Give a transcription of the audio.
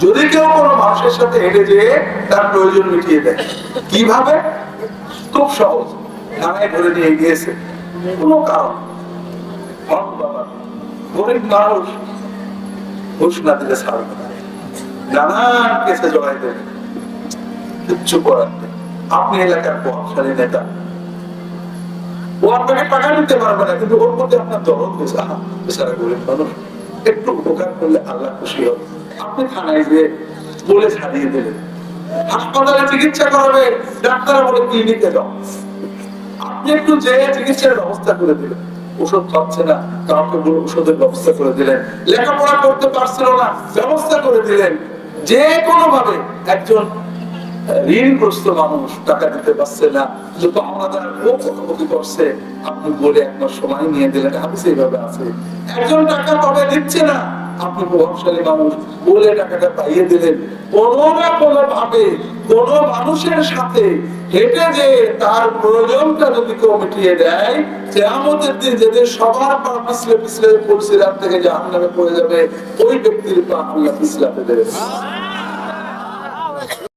যদি কেউ কোনো মানুষের সাথে হেঁটে যেয়ে তার প্রয়োজন মিটিয়ে দেয়, কিভাবে? খুব সহজ, থানায় ধরে নিয়ে গিয়েছে, কোনো কারণ গরিব মানুষ, ঘুষ না দিলে ছাড়বে না, নানান কেসে জড়াই দেবে, কিচ্ছু করার নেই। আপনি এলাকার প্রভাবশালী নেতা, ও আপনাকে টাকা দিতে পারবে না, কিন্তু ওর প্রতি আপনার দরদ হয়েছে, বেচারা গরিব মানুষ, একটু উপকার করলে আল্লাহ খুশি হবে। আপনি থানায় গিয়ে বলে ছাড়িয়ে দিলেন, হাসপাতালে চিকিৎসা করাবে, ডাক্তার বলে ক্লিনিকে যাও, আপনি একটু যে চিকিৎসার ব্যবস্থা করে দিলেন, ওষুধ পাচ্ছে না, কাউকে বলে ওষুধের ব্যবস্থা করে দিলেন, লেখাপড়া করতে পারছিল না, ব্যবস্থা করে দিলেন। যে কোনো ভাবে একজন ঋণগ্রস্ত মানুষ টাকা দিতে পারছে না, যত আমাদের ক্ষতি করছে, আপনি বলে এক মাস সময় নিয়ে দিলেন, হাদিসে এইভাবে আছে। একজন টাকা পাবে দিচ্ছে না, আপনি প্রভাবশালী মানুষ বলে টাকাটা পাইয়ে দিলেন। কোনো না কোনো ভাবে কোনো মানুষের সাথে হেঁটে যে তার প্রয়োজনটা যদি কেউ মিটিয়ে দেয়, কিয়ামতের দিন যেদিন সবার পা পিছলে পিছলে পরিচিরাত থেকে জাহান্নামে পড়ে যাবে, ওই ব্যক্তির পা আল্লাহ পিছলাতে দেবে।